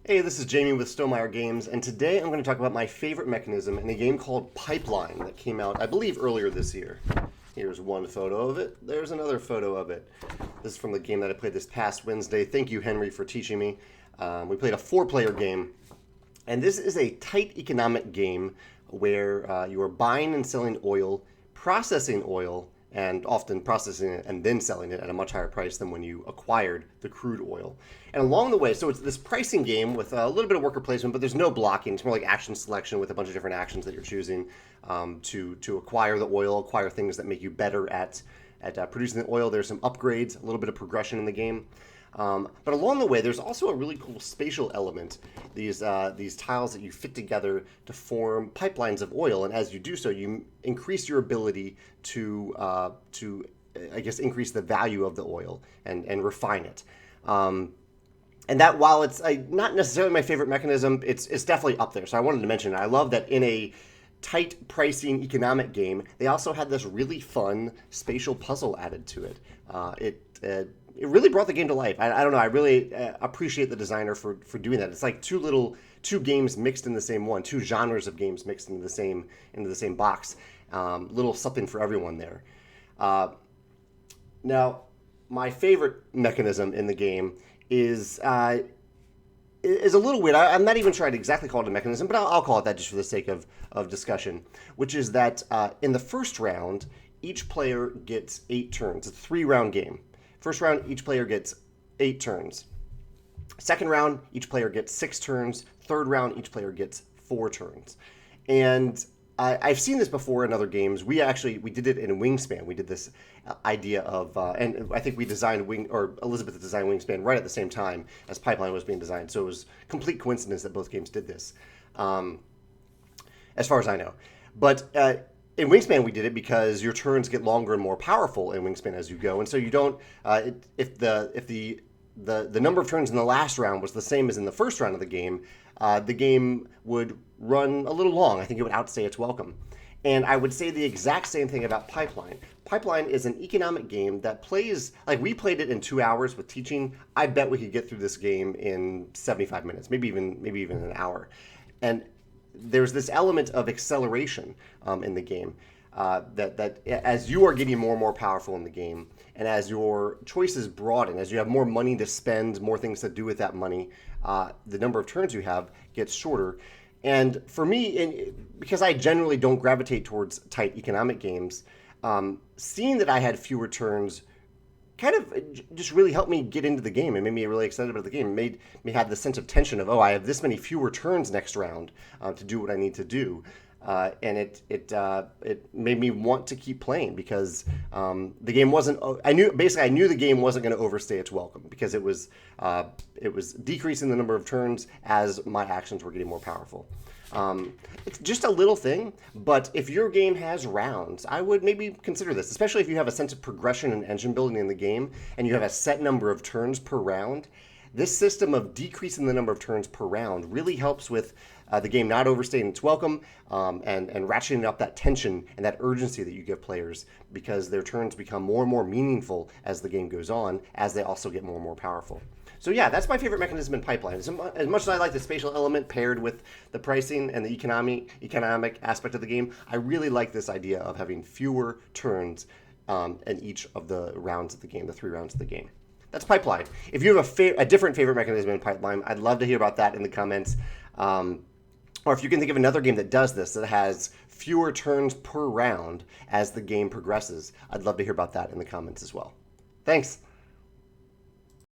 Hey, this is Jamey with Stonemaier Games, and today I'm going to talk about my favorite mechanism in a game called Pipeline that came out, I believe, earlier this year. Here's one photo of it. There's another photo of it. This is from the game that I played this past Wednesday. Thank you, Henry, for teaching me. We played a 4-player game, and this is a tight economic game where you are buying and selling oil, processing oil, and often processing it and then selling it at a much higher price than when you acquired the crude oil. And along the way, so it's this pricing game with a little bit of worker placement, but there's no blocking. It's more like action selection with a bunch of different actions that you're choosing to acquire the oil, acquire things that make you better at producing the oil. There's some upgrades, a little bit of progression in the game. But along the way, there's also a really cool spatial element. These tiles that you fit together to form pipelines of oil, and as you do so, you increase your ability to I guess, increase the value of the oil and refine it. And that, while it's not necessarily my favorite mechanism, it's definitely up there. So I wanted to mention it. I love that in a tight pricing economic game, they also had this really fun spatial puzzle added to it. It really brought the game to life. I don't know. I really appreciate the designer for doing that. It's like two games mixed in the same one, two genres of games mixed into the same box. Little something for everyone there. Now, my favorite mechanism in the game is a little weird. I'm not even sure I'd exactly call it a mechanism, but I'll call it that just for the sake of discussion, which is that in the first round, each player gets 8 turns. It's a 3-round game. First round, each player gets 8 turns. Second round, each player gets 6 turns. Third round, each player gets 4 turns. And I've seen this before in other games. We did it in Wingspan. We did this idea of, and I think we designed Elizabeth designed Wingspan right at the same time as Pipeline was being designed. So it was complete coincidence that both games did this, as far as I know. But in Wingspan, we did it because your turns get longer and more powerful in Wingspan as you go, and so you don't. If the number of turns in the last round was the same as in the first round of the game would run a little long. I think it would outstay its welcome. And I would say the exact same thing about Pipeline. Pipeline is an economic game that plays like we played it in 2 hours with teaching. I bet we could get through this game in 75 minutes, maybe even an hour. And there's this element of acceleration in the game that as you are getting more and more powerful in the game, and as your choices broaden, as you have more money to spend, more things to do with that money, the number of turns you have gets shorter. And for me, because I generally don't gravitate towards tight economic games, seeing that I had fewer turns kind of just really helped me get into the game and made me really excited about the game. It made me have the sense of tension of, I have this many fewer turns next round to do what I need to do. And it made me want to keep playing because the game wasn't. I knew the game wasn't going to overstay its welcome because it was decreasing the number of turns as my actions were getting more powerful. It's just a little thing, but if your game has rounds, I would maybe consider this, especially if you have a sense of progression and engine building in the game and you have a set number of turns per round. This system of decreasing the number of turns per round really helps with the game not overstaying its welcome and ratcheting up that tension and that urgency that you give players because their turns become more and more meaningful as the game goes on, as they also get more and more powerful. So yeah, that's my favorite mechanism in Pipeline. As much as I like the spatial element paired with the pricing and the economic aspect of the game, I really like this idea of having fewer turns in each of the rounds of the game, the 3 rounds of the game. That's Pipeline. If you have a different favorite mechanism in Pipeline, I'd love to hear about that in the comments. Or if you can think of another game that does this, that has fewer turns per round as the game progresses, I'd love to hear about that in the comments as well. Thanks.